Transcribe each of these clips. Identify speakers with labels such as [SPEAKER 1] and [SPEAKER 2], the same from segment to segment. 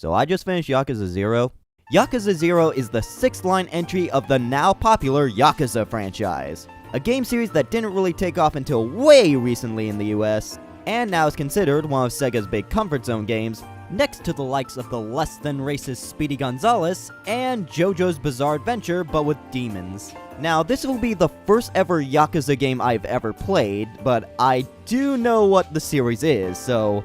[SPEAKER 1] So I just finished Yakuza 0. Yakuza 0 is the 6th line entry of the now popular Yakuza franchise, a game series that didn't really take off until way recently in the US, and now is considered one of Sega's big comfort zone games, next to the likes of the less than racist Speedy Gonzales and JoJo's Bizarre Adventure but with demons. Now, this will be the first ever Yakuza game I've ever played, but I do know what the series is, so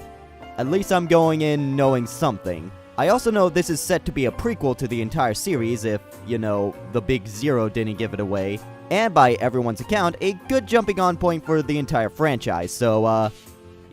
[SPEAKER 1] at least I'm going in knowing something. I also know this is set to be a prequel to the entire series if, the big zero didn't give it away, and by everyone's account, a good jumping on point for the entire franchise, so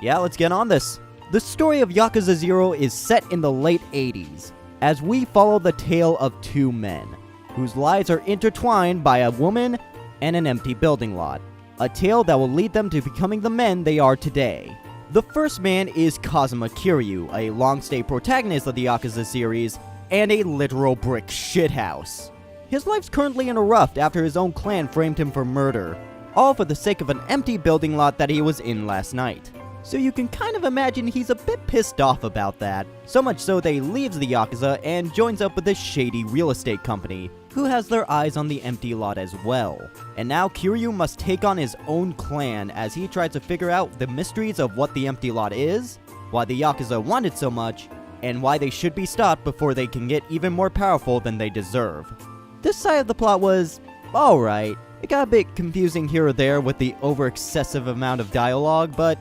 [SPEAKER 1] yeah, let's get on this. The story of Yakuza 0 is set in the late 80s, as we follow the tale of two men, whose lives are intertwined by a woman and an empty building lot, a tale that will lead them to becoming the men they are today. The first man is Kazuma Kiryu, a long-stay protagonist of the Yakuza series, and a literal brick shithouse. His life's currently in a rut after his own clan framed him for murder, all for the sake of an empty building lot that he was in last night. So you can kind of imagine he's a bit pissed off about that, so much so that he leaves the Yakuza and joins up with a shady real estate company, who has their eyes on the empty lot as well. And now Kiryu must take on his own clan as he tries to figure out the mysteries of what the empty lot is, why the Yakuza want it so much, and why they should be stopped before they can get even more powerful than they deserve. This side of the plot was alright. It got a bit confusing here or there with the over-excessive amount of dialogue, but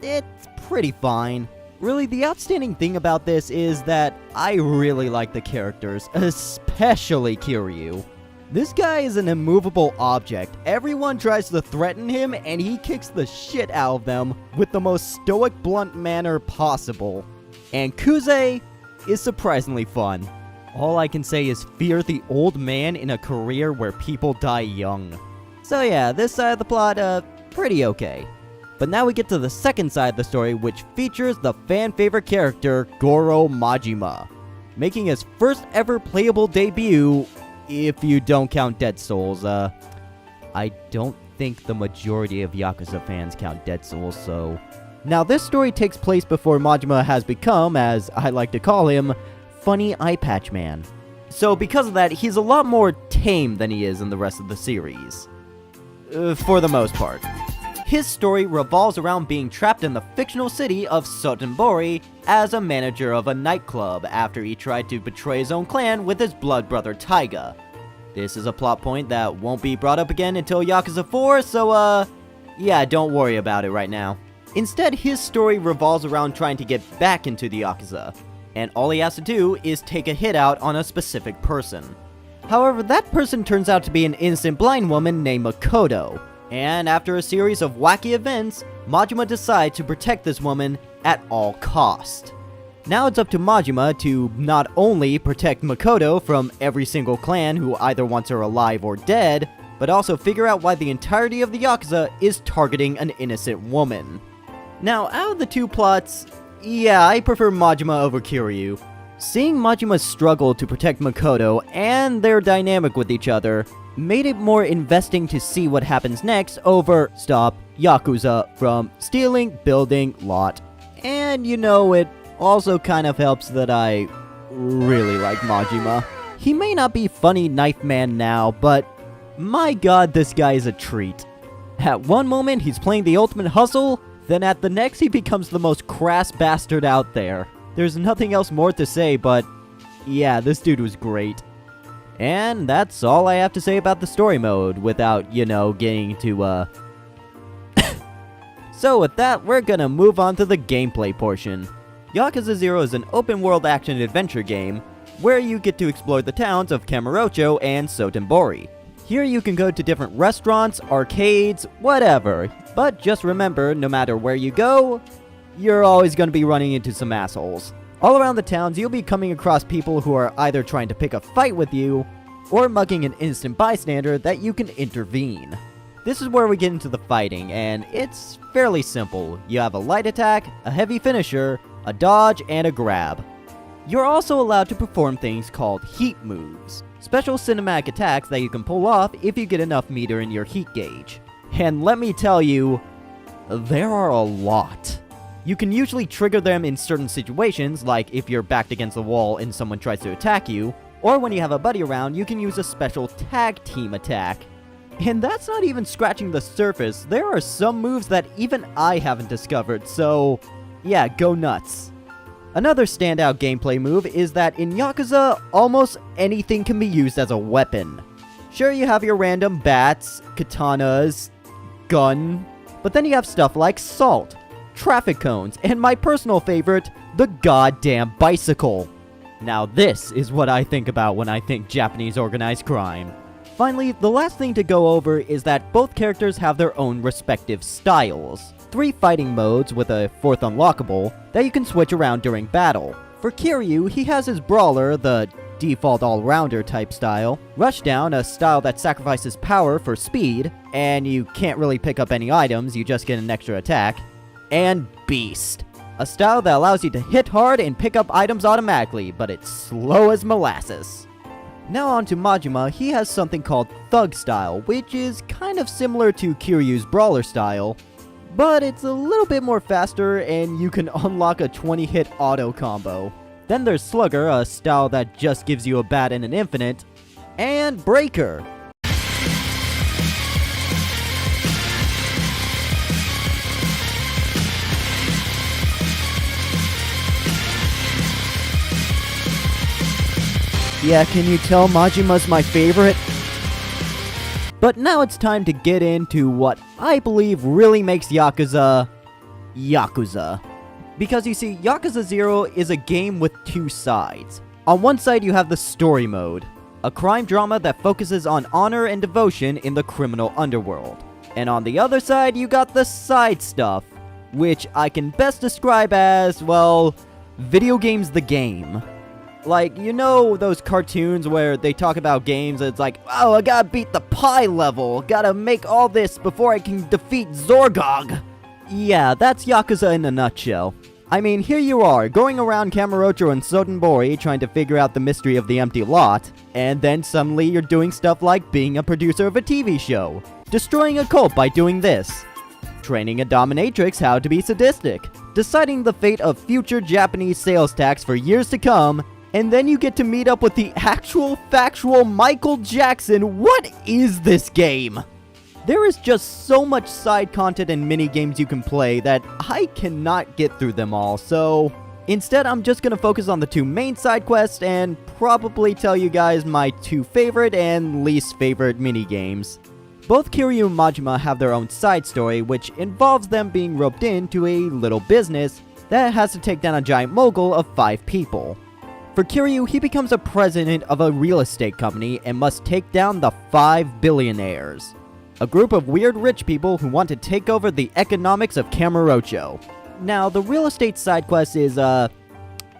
[SPEAKER 1] it's pretty fine. Really, the outstanding thing about this is that I really like the characters, especially Kiryu. This guy is an immovable object. Everyone tries to threaten him, and he kicks the shit out of them with the most stoic, blunt manner possible. And Kuze is surprisingly fun. All I can say is fear the old man in a career where people die young. So yeah, this side of the plot, pretty okay. But now we get to the second side of the story, which features the fan-favorite character, Goro Majima, making his first ever playable debut, if you don't count Dead Souls. I don't think the majority of Yakuza fans count Dead Souls, so... Now, this story takes place before Majima has become, as I like to call him, Funny Eye Patch Man. So because of that, he's a lot more tame than he is in the rest of the series. For the most part. His story revolves around being trapped in the fictional city of Sotenbori as a manager of a nightclub after he tried to betray his own clan with his blood brother Taiga. This is a plot point that won't be brought up again until Yakuza 4, so yeah, don't worry about it right now. Instead, his story revolves around trying to get back into the Yakuza, and all he has to do is take a hit out on a specific person. However, that person turns out to be an innocent blind woman named Makoto. And after a series of wacky events, Majima decides to protect this woman at all cost. Now it's up to Majima to not only protect Makoto from every single clan who either wants her alive or dead, but also figure out why the entirety of the Yakuza is targeting an innocent woman. Now, out of the two plots, yeah, I prefer Majima over Kiryu. Seeing Majima's struggle to protect Makoto and their dynamic with each other made it more investing to see what happens next over stop Yakuza from stealing building lot. And it also kind of helps that I really like Majima. He may not be funny knife man now, but my god, this guy is a treat. At one moment he's playing the ultimate hustle, then at the next he becomes the most crass bastard out there. There's nothing else more to say, but yeah, this dude was great. And that's all I have to say about the story mode, without, getting to, So with that, we're gonna move on to the gameplay portion. Yakuza 0 is an open-world action-adventure game, where you get to explore the towns of Kamurocho and Sotenbori. Here you can go to different restaurants, arcades, whatever, but just remember, no matter where you go, you're always gonna be running into some assholes. All around the towns, you'll be coming across people who are either trying to pick a fight with you, or mugging an innocent bystander that you can intervene. This is where we get into the fighting, and it's fairly simple. You have a light attack, a heavy finisher, a dodge, and a grab. You're also allowed to perform things called heat moves, special cinematic attacks that you can pull off if you get enough meter in your heat gauge. And let me tell you, there are a lot. You can usually trigger them in certain situations, like if you're backed against the wall and someone tries to attack you, or when you have a buddy around, you can use a special tag team attack. And that's not even scratching the surface. There are some moves that even I haven't discovered, so yeah, go nuts. Another standout gameplay move is that in Yakuza, almost anything can be used as a weapon. Sure, you have your random bats, katanas, gun, but then you have stuff like salt, traffic cones, and my personal favorite, the goddamn bicycle. Now this is what I think about when I think Japanese organized crime. Finally, the last thing to go over is that both characters have their own respective styles. 3 fighting modes with a 4th unlockable that you can switch around during battle. For Kiryu, he has his brawler, the default all-rounder type style, Rushdown, a style that sacrifices power for speed, and you can't really pick up any items, you just get an extra attack, and Beast, a style that allows you to hit hard and pick up items automatically, but it's slow as molasses. Now on to Majima, he has something called Thug style, which is kind of similar to Kiryu's brawler style, but it's a little bit more faster and you can unlock a 20-hit auto combo. Then there's Slugger, a style that just gives you a bat and an infinite, and Breaker. Yeah, can you tell Majima's my favorite? But now it's time to get into what I believe really makes Yakuza, Yakuza. Because you see, Yakuza 0 is a game with 2 sides. On one side you have the story mode, a crime drama that focuses on honor and devotion in the criminal underworld. And on the other side you got the side stuff, which I can best describe as, well, video games the game. Like, you know those cartoons where they talk about games and it's like, oh, I gotta beat the pie level, gotta make all this before I can defeat Zorgog. Yeah, that's Yakuza in a nutshell. I mean, here you are, going around Kamurocho and Sotenbori trying to figure out the mystery of the empty lot, and then suddenly you're doing stuff like being a producer of a TV show, destroying a cult by doing this, training a dominatrix how to be sadistic, deciding the fate of future Japanese sales tax for years to come, and then you get to meet up with the actual, factual Michael Jackson. What is this game? There is just so much side content and mini-games you can play that I cannot get through them all, so instead I'm just gonna focus on the 2 main side quests and probably tell you guys my 2 favorite and least favorite mini-games. Both Kiryu and Majima have their own side story, which involves them being roped into a little business that has to take down a giant mogul of 5 people. For Kiryu, he becomes a president of a real estate company and must take down the 5 billionaires. A group of weird rich people who want to take over the economics of Kamurocho. Now, the real estate side quest is, yeah,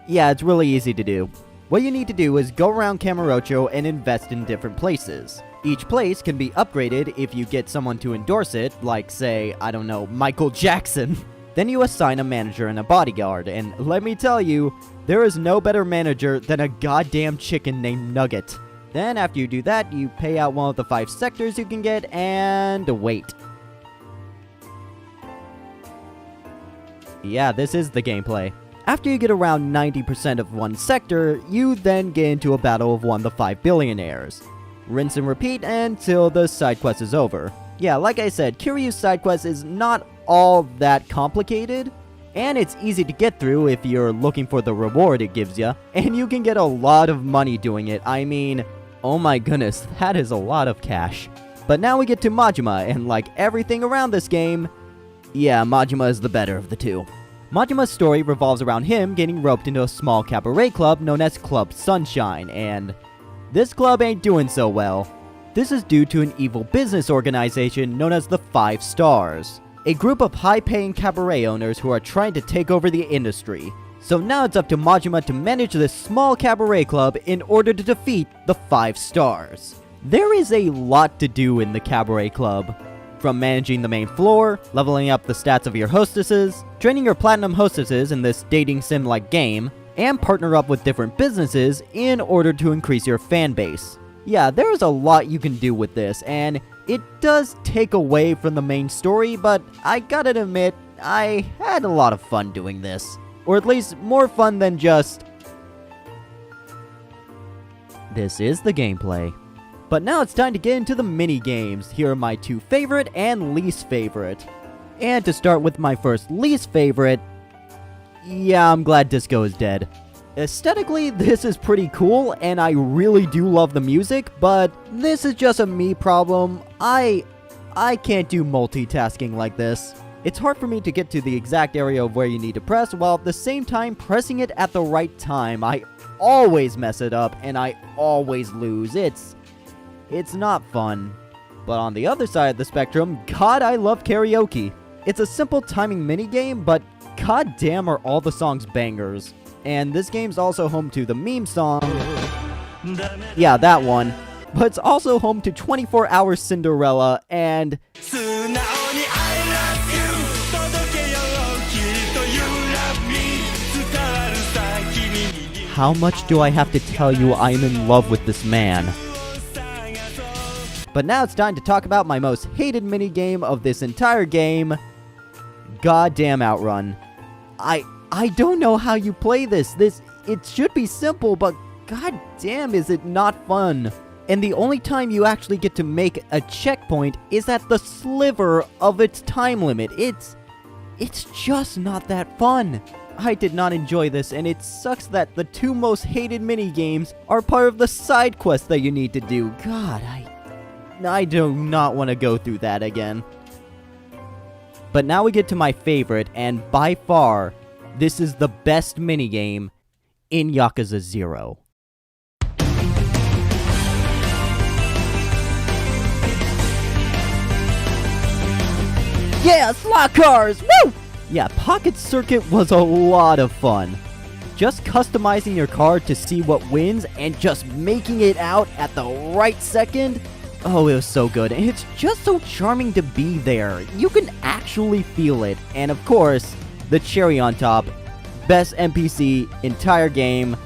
[SPEAKER 1] it's really easy to do. What you need to do is go around Kamurocho and invest in different places. Each place can be upgraded if you get someone to endorse it, like, say, I don't know, Michael Jackson. Then you assign a manager and a bodyguard, and let me tell you, there is no better manager than a goddamn chicken named Nugget. Then after you do that, you pay out one of the 5 sectors you can get, and wait. Yeah, this is the gameplay. After you get around 90% of one sector, you then get into a battle of one of the 5 billionaires. Rinse and repeat until the side quest is over. Yeah, like I said, Kiryu's side quest is not all that complicated, and it's easy to get through if you're looking for the reward it gives you, and you can get a lot of money doing it. I mean, oh my goodness, that is a lot of cash. But now we get to Majima, and like everything around this game, yeah, Majima is the better of the 2. Majima's story revolves around him getting roped into a small cabaret club known as Club Sunshine, and this club ain't doing so well. This is due to an evil business organization known as the 5 Stars, a group of high-paying cabaret owners who are trying to take over the industry. So now it's up to Majima to manage this small cabaret club in order to defeat the 5 Stars. There is a lot to do in the cabaret club. From managing the main floor, leveling up the stats of your hostesses, training your platinum hostesses in this dating sim-like game, and partner up with different businesses in order to increase your fan base. Yeah, there is a lot you can do with this, and it does take away from the main story, but I gotta admit, I had a lot of fun doing this. Or at least more fun than just... This is the gameplay. But now it's time to get into the mini-games. Here are my 2 favorite and least favorite. And to start with my first least favorite... Yeah, I'm glad Disco is dead. Aesthetically, this is pretty cool, and I really do love the music, but this is just a me problem. I can't do multitasking like this. It's hard for me to get to the exact area of where you need to press, while at the same time pressing it at the right time. I always mess it up, and I always lose. It's not fun. But on the other side of the spectrum, God, I love karaoke. It's a simple timing minigame, but goddamn are all the songs bangers. And this game's also home to the meme song. Yeah, that one. But it's also home to 24 Hour Cinderella and... How much do I have to tell you I am in love with this man? But now it's time to talk about my most hated minigame of this entire game. Goddamn Outrun. I don't know how you play this. It should be simple, but goddamn is it not fun. And the only time you actually get to make a checkpoint is at the sliver of its time limit. It's just not that fun. I did not enjoy this, and it sucks that the 2 most hated minigames are part of the side quest that you need to do. God, I do not want to go through that again. But now we get to my favorite, and by far, this is the best minigame in Yakuza 0. Yeah, slot cars! Woo! Yeah, Pocket Circuit was a lot of fun. Just customizing your car to see what wins and just making it out at the right second. Oh, it was so good. And it's just so charming to be there. You can actually feel it. And of course, the cherry on top, best NPC, entire game,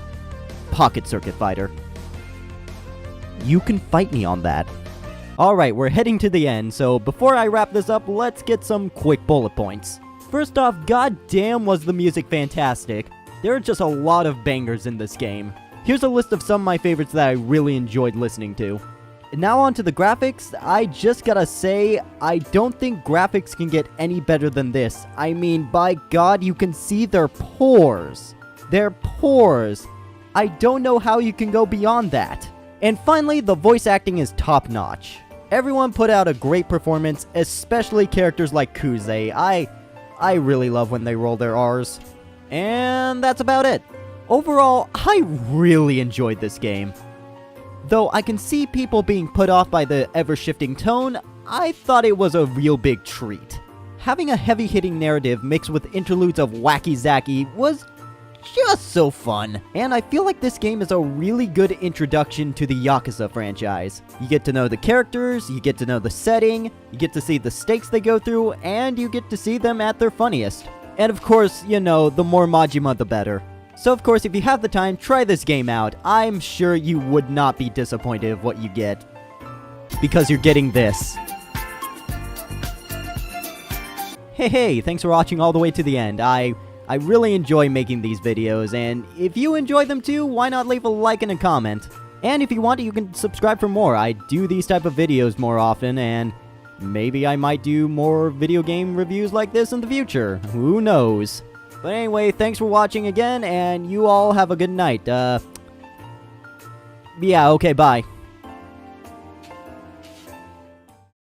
[SPEAKER 1] Pocket Circuit Fighter. You can fight me on that. Alright, we're heading to the end, so before I wrap this up, let's get some quick bullet points. First off, goddamn was the music fantastic. There are just a lot of bangers in this game. Here's a list of some of my favorites that I really enjoyed listening to. Now on to the graphics. I just gotta say, I don't think graphics can get any better than this. I mean, by God, you can see their pores. Their pores. I don't know how you can go beyond that. And finally, the voice acting is top-notch. Everyone put out a great performance, especially characters like Kuze. I really love when they roll their R's. And that's about it. Overall, I really enjoyed this game. Though I can see people being put off by the ever-shifting tone, I thought it was a real big treat. Having a heavy-hitting narrative mixed with interludes of wacky-zacky was just so fun. And I feel like this game is a really good introduction to the Yakuza franchise. You get to know the characters, you get to know the setting, you get to see the stakes they go through, and you get to see them at their funniest. And of course, you know, the more Majima the better. So of course, if you have the time, try this game out. I'm sure you would not be disappointed of what you get. Because you're getting this. Hey, thanks for watching all the way to the end. I really enjoy making these videos, and if you enjoy them too, why not leave a like and a comment? And if you want, you can subscribe for more. I do these type of videos more often, and maybe I might do more video game reviews like this in the future. Who knows? But anyway, thanks for watching again, and you all have a good night. Yeah, okay, bye.